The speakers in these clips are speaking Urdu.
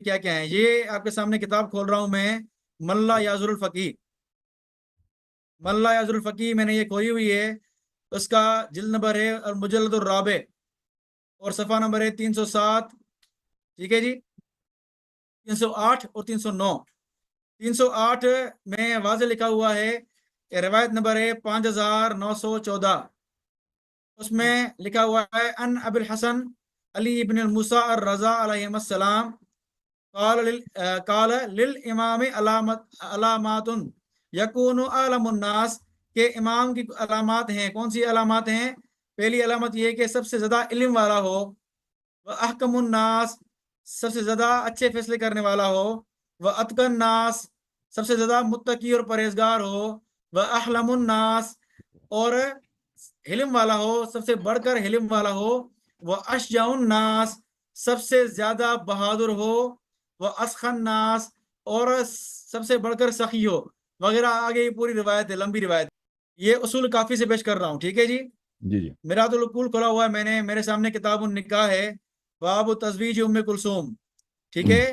کیا کیا ہیں. یہ آپ کے سامنے کتاب کھول رہا ہوں میں، ملا یازر الفقی. ملا یازر الفقی میں نے یہ کھولی ہوئی ہے. اس کا جلد نمبر ہے اور مجلد الرابع اور صفحہ نمبر ہے 307. ٹھیک ہے جی، 308 اور 309. 308 میں واضح لکھا ہوا ہے، روایت نمبر ہے 5914. اس میں لکھا ہوا ہے ان ابی الحسن علی ابن الموسیٰ الرضا علیہ السلام قال للامام علامات یکون اعلم الناس، کہ امام کی علامات ہیں. کون سی علامات ہیں؟ پہلی علامت یہ کہ سب سے زیادہ علم والا ہو، احکم الناس، سب سے زیادہ اچھے فیصلے کرنے والا ہو، اتقى الناس، سب سے زیادہ متقی اور پرہیزگار ہو، احلم الناس، اور حلم والا ہو، سب سے بڑھ کر حلم والا ہو، اشجع الناس، سب سے زیادہ بہادر ہو، اسخى الناس، اور سب سے بڑھ کر سخی ہو، وغیرہ. آگے یہ پوری روایت ہے، لمبی روایت. یہ اصول کافی سے پیش کر رہا ہوں. ٹھیک ہے جی. جی جی میرات العقول کھولا ہوا ہے میں نے، میرے سامنے کتاب النکاح ہے، باب تزویج ام کلثوم. ٹھیک ہے،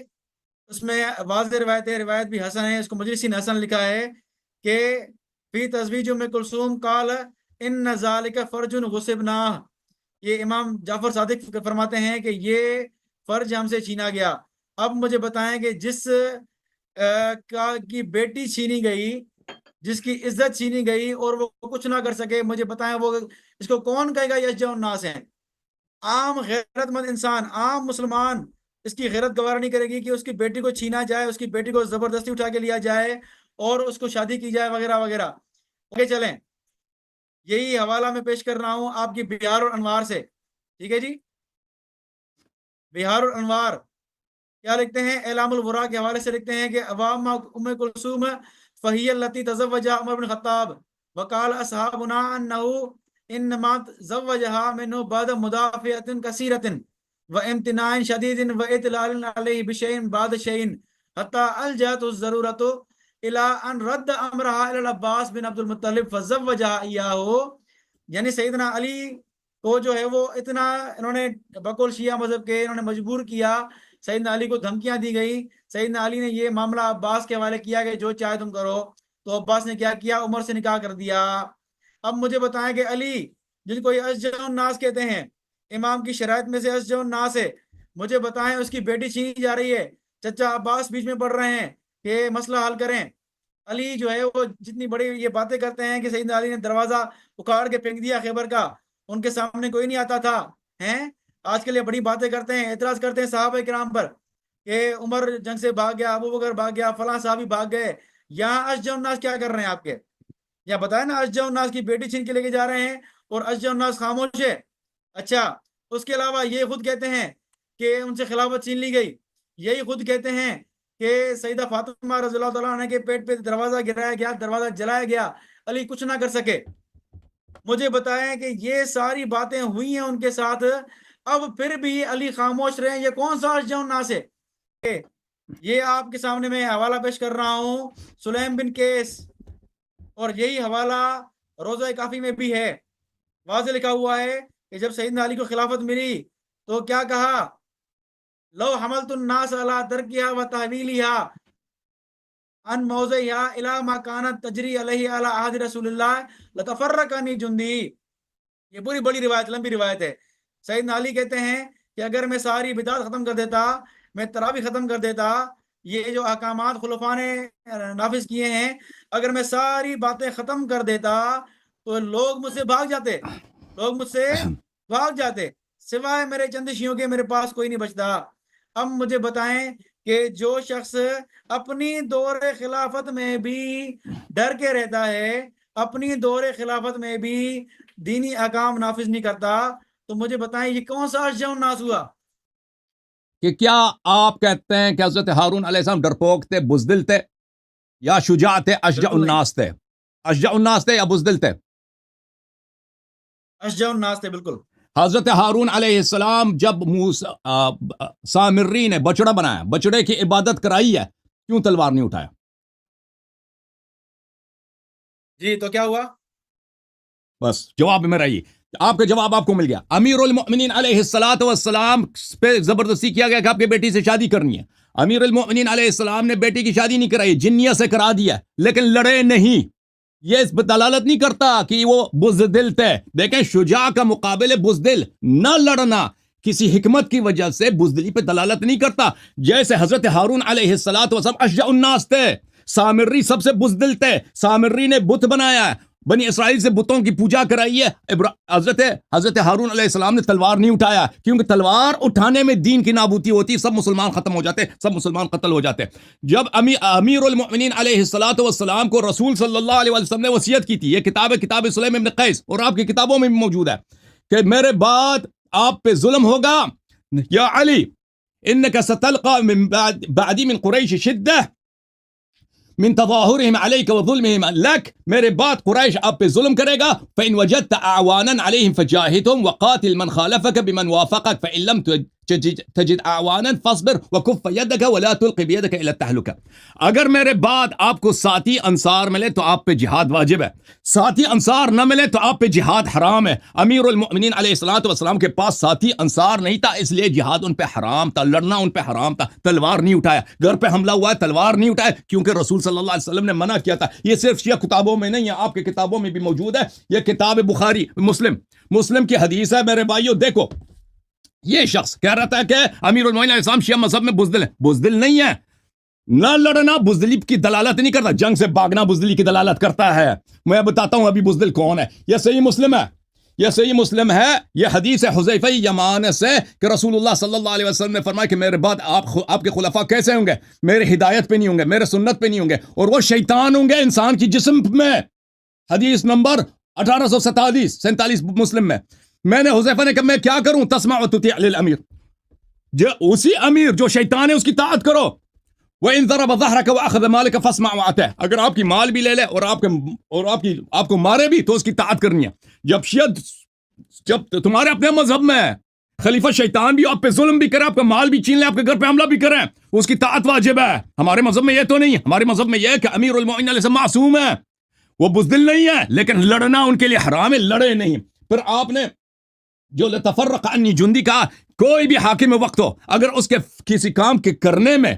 اس میں واضح روایت ہے، روایت بھی حسن ہے. اس کو مجلسی نے حسن لکھا ہے کہ فی تزویج ام کلثوم قال ان ذالک فرج غصبناہ. یہ امام جعفر صادق فرماتے ہیں کہ یہ فرج ہم سے چھینا گیا. اب مجھے بتائیں کہ جس کی بیٹی چھینی گئی، جس کی عزت چھینی گئی اور وہ کچھ نہ کر سکے، مجھے بتائیں وہ اس کو کون کہے گا یشجع الناس ہیں؟ عام غیرت مند انسان، عام مسلمان اس کی غیرت گوارا نہیں کرے گی کہ اس کی بیٹی کو چھینا جائے، اس کی بیٹی کو زبردستی اٹھا کے لیا جائے اور اس کو شادی کی جائے وغیرہ وغیرہ. آگے چلیں، یہی حوالہ میں پیش کر رہا ہوں آپ کی بہار الانوار سے. ٹھیک ہے جی، بہار الانوار کیا لکھتے ہیں؟ اعلام الورا کے حوالے سے لکھتے ہیں کہ عوام ام کلثوم فہی التی تزوجہ عمر بن خطاب وقال اصحابنا انہ انما زوجها منه بعد مدافعۃ کثیرۃ وامتناع شدید واطلال علیہ بشیء بعد شیء حتى الجأت الضرورۃ الى ان رد امرها الى العباس بن عبد المطلب فزوجها ایاہ. یعنی سیدنا علی کو جو ہے وہ اتنا انہوں نے بقول شیعہ مذہب کے انہوں نے مجبور کیا، سیدنا علی کو دھمکیاں دی گئی. سیدنا علی نے یہ معاملہ عباس کے حوالے کیا کہ جو چاہے تم کرو. تو عباس نے کیا کیا؟ عمر سے نکاح کر دیا. اب مجھے بتائیں کہ علی جن کو یہ اشجع الناس کہتے ہیں، امام کی شرائط میں سے اشجع الناس ہے، مجھے بتائیں اس کی بیٹی چھینی جا رہی ہے، چچا عباس بیچ میں پڑھ رہے ہیں کہ مسئلہ حل کریں. علی جو ہے وہ جتنی بڑی یہ باتیں کرتے ہیں کہ سیدنا علی نے دروازہ اکھاڑ کے پھینک دیا خیبر کا، ان کے سامنے کوئی نہیں آتا تھا. ہیں آج کل یہ بڑی باتیں کرتے ہیں، اعتراض کرتے ہیں صحابہ کرام پر کہ عمر جنگ سے بھاگ گیا، ابو بکر بھاگ گیا، فلاں صحابی بھاگ گئے. یہاں اشجع الناس کیا کر رہے ہیں آپ کے؟ یا بتائیں نا، اشجع الناس کی بیٹی چھین کے لے کے جا رہے ہیں اور اشجع الناس خاموش ہے. اچھا، اس کے علاوہ یہ خود کہتے ہیں کہ ان سے خلافت چھین لی گئی. یہی خود کہتے ہیں کہ سیدہ فاطمہ رضی اللہ تعالیٰ عنہ کے پیٹ پہ دروازہ گرایا گیا، دروازہ جلایا گیا، علی کچھ نہ کر سکے. مجھے بتائیں کہ یہ ساری باتیں ہوئی ہیں ان کے ساتھ، اب پھر بھی علی خاموش رہے. یہ کون سا اشجع الناس ہے؟ یہ آپ کے سامنے میں حوالہ پیش کر رہا ہوں، سلیم بن کیس، اور یہی حوالہ روضہ کافی میں بھی ہے. واضح لکھا ہوا ہے کہ جب سیدنا علی کو خلافت ملی تو کیا کہا؟ لو حملت الناس علی ترکها وتحویلها ان موضعها الى ما كانت تجری علیہ علی عہد رسول اللہ لتفرقنی جندی. یہ پوری بڑی روایت، لمبی روایت ہے. سیدنا علی کہتے ہیں کہ اگر میں ساری بدعت ختم کر دیتا، میں تراویح ختم کر دیتا، یہ جو احکامات خلفاء نے نافذ کیے ہیں، اگر میں ساری باتیں ختم کر دیتا تو لوگ مجھ سے بھاگ جاتے، لوگ مجھ سے بھاگ جاتے، سوائے میرے چند شیعوں کے میرے پاس کوئی نہیں بچتا. اب مجھے بتائیں کہ جو شخص اپنی دور خلافت میں بھی ڈر کے رہتا ہے، اپنی دور خلافت میں بھی دینی احکام نافذ نہیں کرتا، تو مجھے بتائیں یہ کون سا اشجع الناس ہوا؟ کہ کیا آپ کہتے ہیں کہ حضرت ہارون علیہ السلام ڈرپوک تھے، بزدل تھے، یا شجاع تھے، اشجع بالکل نہیں، الناس تھے؟ اشجع الناس تھے یا بزدل تھے؟ اشجع الناس تھے بالکل. حضرت ہارون علیہ السلام جب سامری نے بچڑا بنایا، بچڑے کی عبادت کرائی ہے، کیوں تلوار نہیں اٹھایا؟ جی تو کیا ہوا؟ بس جواب میں رہی، آپ کا جواب آپ کو مل گیا. امیر المؤمنین علیہ الصلوۃ والسلام پہ زبردستی کیا گیا کہ آپ کی بیٹی سے شادی کرنی ہے. امیر المؤمنین علیہ السلام نے بیٹی کی شادی نہیں کرائی، جنیہ سے کرا دیا، لیکن لڑے نہیں. یہ اس پہ دلالت نہیں کرتا کہ وہ بزدل تھے. دیکھیں شجاع کا مقابل بزدل، نہ لڑنا کسی حکمت کی وجہ سے بزدلی پہ دلالت نہیں کرتا. جیسے حضرت ہارون علیہ السلام اشجع الناس تھے، سامری سب سے بزدل تھے، سامری نے بت بنایا، بنی اسرائیل سے بتوں کی پوجا کرائی ہے. حضرت ہارون علیہ السلام نے تلوار نہیں اٹھایا، کیونکہ تلوار اٹھانے میں دین کی نابودی ہوتی، سب مسلمان ختم ہو جاتے، سب مسلمان قتل ہو جاتے. جب امیر المؤمنین علیہ السلام کو رسول صلی اللہ علیہ وسلم نے وصیت کی تھی، یہ کتاب سلیم ابن قیس اور آپ کی کتابوں میں بھی موجود ہے کہ میرے بعد آپ پہ ظلم ہوگا، یا علی انک ستلقى من بعدی من قریش شدہ من تظاہرہم علیک وظلمہم لک، میرے بعد قریش آپ پہ ظلم کرے گا. فإن وجدت اعوانا علیہم فجاہدہم وقاتل من خالفک بمن وافقک فإن لم تجد اعوانا فاصبر وکف یدک ولا تلقی بیدک الی التہلکہ. اگر میرے بعد آپ کو ساتھی انصار ملے تو آپ پہ جہاد واجب ہے، ساتھی انصار نہ ملے تو آپ پہ جہاد حرام ہے. امیر المؤمنین علیہ السلام کے پاس ساتھی انصار نہیں تھا، اس لیے جہاد ان پہ حرام تھا، لڑنا ان پہ حرام تھا. تلوار نہیں اٹھایا، گھر پہ حملہ ہوا ہے تلوار نہیں اٹھایا، کیونکہ رسول صلی اللہ علیہ وسلم نے منع کیا تھا. یہ صرف شیعہ کتابوں میں نہیں ہے، آپ کے کتابوں میں بھی موجود ہے. یہ کتاب بخاری مسلم کی حدیث ہے. میرے بھائیو دیکھو، یہ شخص کہہ رہا تھا کہ امیر المؤمنین علیہ السلام شیعہ مذہب میں بزدل ہے. بزدل نہیں ہے، نہ لڑنا بزدلی کی دلالت نہیں کرتا، جنگ سے بھاگنا بزدلی کی دلالت کرتا ہے. میں بتاتا ہوں ابھی بزدل کون ہے. یہ صحیح مسلم ہے، یہ صحیح مسلم ہے. یہ حدیث ہے حذیفہ یمان سے کہ رسول اللہ صلی اللہ علیہ وسلم نے فرمایا کہ میرے بعد آپ کے خلفاء کیسے ہوں گے؟ میرے ہدایت پہ نہیں ہوں گے، میرے سنت پہ نہیں ہوں گے، اور وہ شیطان ہوں گے انسان کی جسم میں. حدیث نمبر 1847 مسلم میں. میں نے حذیفہ نے کہا میں کیا کروں؟ تسمع و تطیع للامیر، جو اسی امیر جو شیطان ہے اس کی طاعت کرو. وَإِن ضَرَبَ ظَهْرَكَ وَأَخَذَ مَالِكَ فَاسْمَعْ وَأَطِعْ، اگر آپ کی مال بھی لے لے اور آپ کو مارے بھی تو اس کی طاعت کرنی ہے. جب تمہارے اپنے مذہب میں خلیفہ شیطان بھی آپ پہ ظلم بھی کرے، آپ کا مال بھی چھین لے، آپ کے گھر پہ حملہ بھی کرے، اس کی طاعت واجب ہے. ہمارے مذہب میں یہ تو نہیں ہے. ہمارے مذہب میں یہ ہے کہ امیر المؤمنین علیہ السلام معصوم ہے، وہ بزدل نہیں ہے، لیکن لڑنا ان کے لیے حرام ہے، لڑے نہیں. پھر آپ نے جو لتفرق عنی جندی کہا، کوئی بھی حاکم وقت ہو، اگر اس کے کسی کام کے کرنے میں،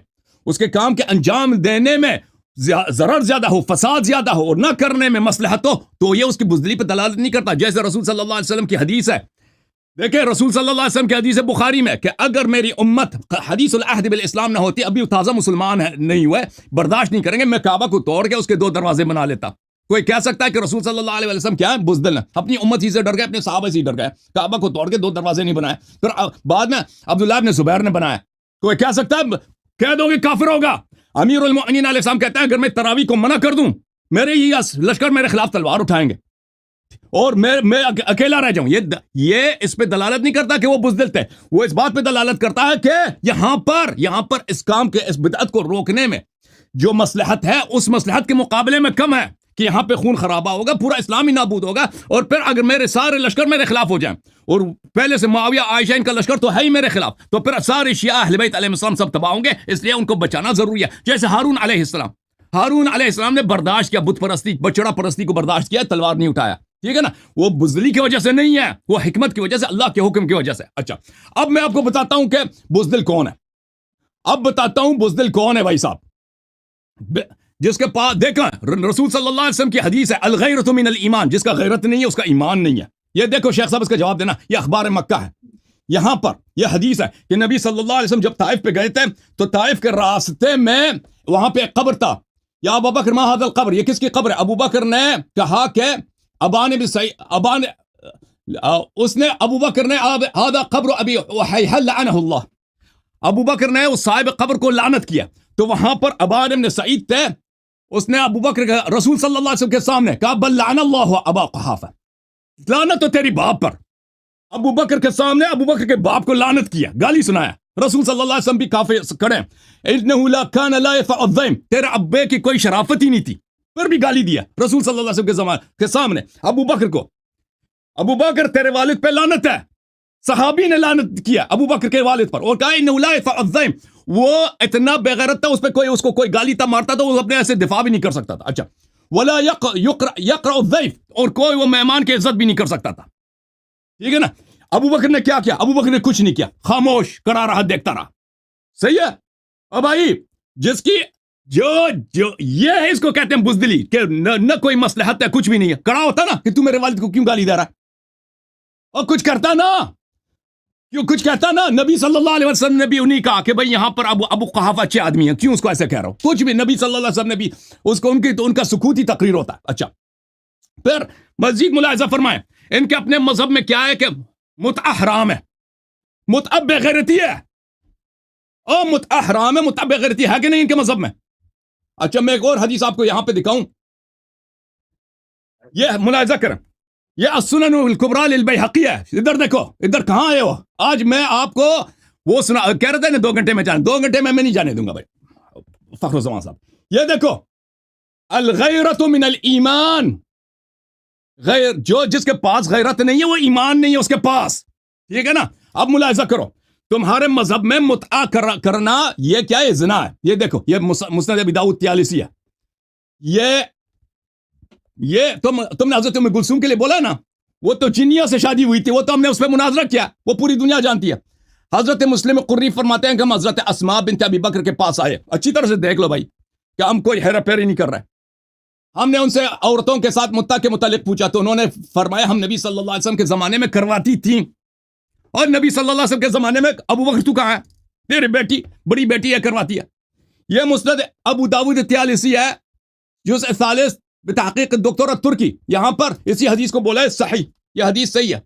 اس کے کام کے انجام دینے میں ضرر زیادہ ہو، فساد زیادہ ہو، اور نہ کرنے میں مصلحت ہو، تو یہ اس کی بزدلی پہ دلالت نہیں کرتا. جیسے رسول صلی اللہ علیہ وسلم کی حدیث ہے، دیکھیں رسول صلی اللہ علیہ وسلم کی حدیث بخاری میں کہ اگر میری امت حدیث العہد بالاسلام نہ ہوتی، ابھی تازہ مسلمان نہیں ہوئے، برداشت نہیں کریں گے، میں کعبہ کو توڑ کے اس کے 2 دروازے بنا لیتا. کوئی کہہ سکتا ہے کہ رسول صلی اللہ علیہ وسلم کیا ہے؟ بزدل ہے. اپنی امت ہی سے ڈر گئے، اپنے صحابہ سے ڈر گئے، کعبہ کو توڑ کے 2 دروازے نہیں بنائے. پھر بعد میں عبداللہ ابن زبیر نے بنایا. کوئی کہہ سکتا ہے؟ کہہ دو گے کافر ہوگا. امیر المؤمنین علیہ السلام کہتا ہے اگر میں تراویح کو منع کر دوں، میرے ہی لشکر میرے خلاف تلوار اٹھائیں گے اور میں اکیلا رہ جاؤں. یہ اس پہ دلالت نہیں کرتا کہ وہ بزدل تھے، وہ اس بات پہ دلالت کرتا ہے کہ یہاں پر اس کام کے، اس بدعت کو روکنے میں جو مصلحت ہے، اس مصلحت کے مقابلے میں کم ہے کہ یہاں پہ خون خرابہ ہوگا، پورا اسلام ہی نابود ہوگا. اور پھر اگر میرے سارے لشکر میرے خلاف ہو جائیں، اور پہلے سے معاویہ عائشہ ان کا لشکر تو ہے ہی میرے خلاف، تو پھر سارے شیعہ اہل بیت علیہ السلام سب تباہ ہوں گے. اس لیے ان کو بچانا ضروری ہے. جیسے ہارون علیہ السلام نے برداشت کیا، بت پرستی، بچڑا پرستی کو برداشت کیا، تلوار نہیں اٹھایا. ٹھیک ہے نا؟ وہ بزدلی کی وجہ سے نہیں ہے، وہ حکمت کی وجہ سے، اللہ کے حکم کی وجہ سے. اچھا، اب میں آپ کو بتاتا ہوں کہ بزدل کون ہے. اب بتاتا ہوں بزدل کون ہے بھائی صاحب. جس کے پاس دیکھیں رسول صلی اللہ علیہ وسلم کی حدیث ہے الغیرۃ من الایمان، جس کا غیرت نہیں ہے اس کا ایمان نہیں ہے. یہ دیکھو شیخ صاحب اس کا جواب دینا، یہ اخبار مکہ ہے. یہاں پر یہ حدیث ہے کہ نبی صلی اللہ علیہ وسلم جب طائف پہ گئے تھے تو طائف کے راستے میں وہاں پہ ایک قبر تھا. یا ابو بکر ما ھذا القبر، یہ کس کی قبر ہے؟ ابو بکر نے کہا کہ ابو بکر نے ھذا قبر ابی احیہ لعنہ اللہ، ابو بکر نے اس صاحب قبر کو لعنت کیا. تو وہاں پر ابان بن سعید تھے، اس نے ابو بکر کے رسول صلی اللہ علیہ وسلم کے سامنے کہا بل لعن اللہ ابا قحافہ، لعنت تو تیری باپ پر. ابو بکر کے سامنے ابو بکر کے باپ کو لعنت کیا، گالی سنایا. رسول صلی اللہ علیہ وسلم بھی کافی کھڑے، انہ لا کان لا يفع الظیم، تیرے ابے کی کوئی شرافت ہی نہیں تھی، پھر بھی گالی دیا رسول صلی اللہ علیہ وسلم کے سامنے ابو بکر کو. ابو بکر تیرے والد پہ لعنت ہے. صحابی نے لعنت کیا ابو بکر کے والد پر اور کہا انہ لا يفع الظیم، وہ اتنا بے غیرت تھا، اس کو کوئی گالی تھا مارتا تھا، وہ اپنے ایسے دفاع بھی نہیں کر سکتا تھا. اچھا، ولا یقرأ الضیف، اور کوئی وہ مہمان کی عزت بھی نہیں کر سکتا تھا. ٹھیک ہے نا؟ ابو بکر نے کیا کیا؟ ابو بکر نے کچھ نہیں کیا، خاموش کڑا رہا، دیکھتا رہا. صحیح ہے؟ اب بھائی جس کی جو یہ ہے اس کو کہتے ہیں بزدلی کہ نہ کوئی مصلحت ہے کچھ بھی نہیں ہے. کڑا ہوتا نا کہ تو میرے والد کو کیوں گالی دے رہا ہے اور کچھ کرتا نا کیوں کچھ کہتا نا. نبی صلی اللہ علیہ وسلم نے بھی انہیں کہا کہ بھائی یہاں پر ابو قحافہ اچھے آدمی ہیں کیوں اس کو ایسے کہہ رہا ہو. کچھ بھی نبی صلی اللہ علیہ وسلم نے بھی اس کو ان کا سکوتی تقریر ہوتا ہے. اچھا پھر مزید ملاحظہ فرمائیں ان کے اپنے مذہب میں کیا ہے کہ متعہ حرام ہے, متعہ بغیرتی ہے. او متعہ حرام ہے, متعہ بغیرتی ہے کہ نہیں ان کے مذہب میں. اچھا میں ایک اور حدیث آپ کو یہاں پہ دکھاؤں, یہ ملاحظہ کریں, یہ السنن الکبریٰ للبیہقی ہے. ادھر دیکھو, ادھر کہاں آئے ہو آج. میں آپ کو وہ سنا کہہ رہے تھے نا 2 گھنٹے میں جانے, 2 گھنٹے میں نہیں جانے دوں گا بھائی فخر الزمان صاحب. یہ دیکھو الغیرۃ من الایمان, جس کے پاس غیرت نہیں ہے وہ ایمان نہیں ہے اس کے پاس. ٹھیک ہے نا. اب ملاحظہ کرو, تمہارے مذہب میں متعہ کرنا یہ کیا ہے, زنا ہے. یہ دیکھو یہ مسند ابی داؤد 43 ہے. یہ تم نے حضرت ام کلثوم کے لیے بولا نا, وہ تو جنیوں سے شادی ہوئی تھی, وہ تو ہم نے اس پہ مناظرہ کیا, وہ پوری دنیا جانتی ہے. حضرت مسلم قری فرماتے ہیں کہ ہم حضرت اسماء بنت ابی بکر کے پاس آئے. اچھی طرح سے دیکھ لو بھائی کہ ہم کوئی ہیرا پھیری نہیں کر رہے. ہم نے ان سے عورتوں کے ساتھ متعہ کے متعلق پوچھا تو انہوں نے فرمایا ہم نبی صلی اللہ علیہ وسلم کے زمانے میں کرواتی تھیں, اور نبی صلی اللہ علیہ وسلم کے زمانے میں ابو بکر تو کہاں ہے, تیری بیٹی بڑی بیٹی ہے کرواتی ہے. یہ مسند ابو داؤد 43 ہے, جزء 3 بتحقیق دکتور ترکی. یہاں پر اسی حدیث کو بولا ہے صحیح, یہ حدیث صحیح ہے,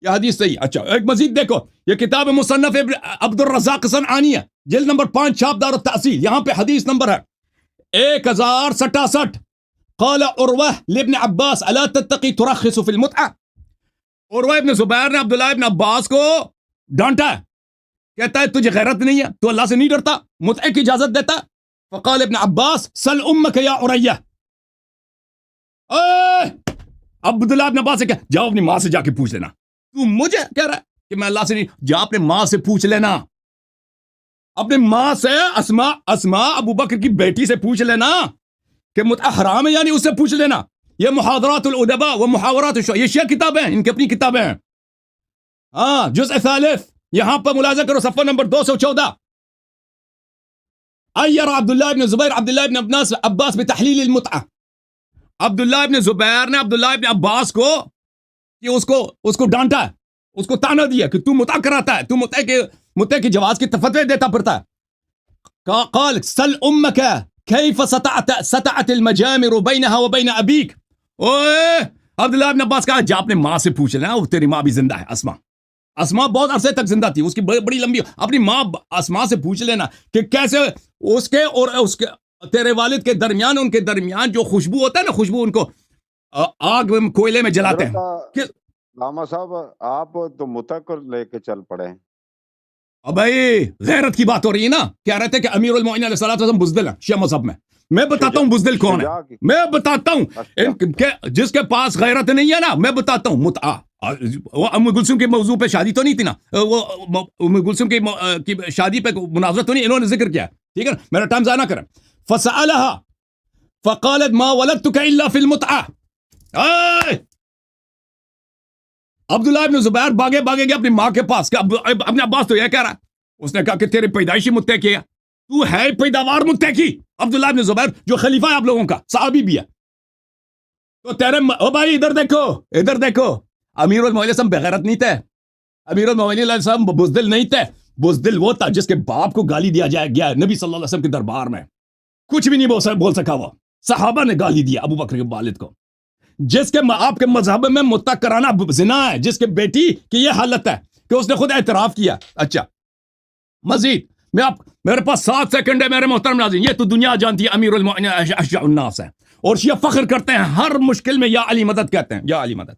یہ حدیث صحیح. اچھا ایک مزید دیکھو, یہ کتاب مصنف عبد الرزاق صنعانی ہے, جلد نمبر 5 چھاپ دار التحصیل. یہاں پہ حدیث نمبر ہے 1067. قال عروہ لابن عباس الا تتقی ترخص فی المتعہ. عروہ ابن زبیر نے عبداللہ ابن عباس کو ڈانٹا ہے, کہتا ہے تجھے غیرت نہیں ہے, تو اللہ سے نہیں ڈرتا, متعہ کی اجازت دیتا. فقال ابن عباس سل امک یا عریہ. عبداللہ ابن عباس سے کہا جاؤ اپنی ماں سے جا کے پوچھ لینا. تو مجھے کہہ رہا ہے کہ میں اللہ سے نہیں, جا اپنے ماں سے پوچھ لینا, اپنے ماں سے. اسماء ابو بکر کی بیٹی سے پوچھ لینا کہ متعہ حرام ہے, یعنی اس سے پوچھ لینا. یہ محاضرات الادباء و محاورات یہ شیعہ کتابیں ہیں, ان کی اپنی کتابیں ہیں. ہاں جزء 3 یہاں پر ملاحظہ کرو صفحہ نمبر 214. ایر عبداللہ ابن زبیر عبداللہ ابن عباس بتحلیل المتعہ. عبداللہ ابن زبیر نے عبداللہ ابن عباس کو کہ اس کو ڈانٹا ہے, اس کو تانا دیا کہ تو متعہ کراتا ہے, تو متعہ کے جواز کی فتوی دیتا پھرتا ہے. قال سل امک کیف سطعت المجامر بینها وبین ابیک. اوے عبداللہ ابن عباس کہا جا اپنے ماں سے پوچھ لینا, وہ تیری ماں بھی زندہ ہے. اسما بہت عرصے تک زندہ تھی, اس کی بڑی لمبی. اپنی ماں اسما سے پوچھ لینا کہ کیسے اس کے اور اس کے تیرے والد کے درمیان, ان کے درمیان جو خوشبو ہوتا ہے نا, خوشبو ان کو آگ کوئلے میں جلاتے ہیں. لاما صاحب آپ تو متعہ کو لے کے چل پڑے ہیں. اب بھائی غیرت کی بات ہو رہی ہے نا, کہہ رہے تھے کہ امیر المومنین علیہ الصلوۃ والسلام بزدل ہیں شیعہ مذہب میں. میں بتاتا ہوں بزدل کون ہے, میں بتاتا ہوں جس کے پاس غیرت نہیں ہے نا, میں بتاتا ہوں. متعہ وہ ام کلثوم کے موضوع پہ شادی تو نہیں تھی نا, وہ ام کلثوم کی شادی پہ مناظرہ تو نہیں, انہوں نے ذکر کیا. ٹھیک ہے, میرا ٹائم ضائع نہ کریں. فسألها فقالت ما ولدتك الا في المتعہ. عبداللہ ابن زبیر باگے گیا اپنی ماں کے پاس. اپنے عباس تو یہ کہہ رہا ہے, اس نے کہا کہ تیرے پیدائشی متعہ کیا, تو ہے پیداوار متعہ کی. عبداللہ ابن زبیر جو خلیفہ ہے آپ لوگوں کا, صحابی بھی ہے, تو تیرے او بھائی ادھر دیکھو. امیر المومنین علیہ السلام بغیرت نہیں تھے, امیر المومنین علیہ السلام بزدل نہیں تھے. بزدل وہ تھا جس کے باپ کو گالی دیا گیا نبی صلی اللہ علیہ وسلم کے دربار میں, کچھ بھی نہیں بول سکا. وہ صحابہ نے گالی دیا ابو بکر کے والد کو. جس کے آپ کے مذہب میں متعہ کرانا زنا ہے, جس کے بیٹی کی یہ حالت ہے کہ اس نے خود اعتراف کیا. اچھا مزید میرے پاس 7 سیکنڈ ہے میرے محترم ناظرین. یہ تو دنیا جانتی ہے امیر المومنین اشجع الناس ہے, اور شیعہ فخر کرتے ہیں ہر مشکل میں یا علی مدد کہتے ہیں, یا علی مدد.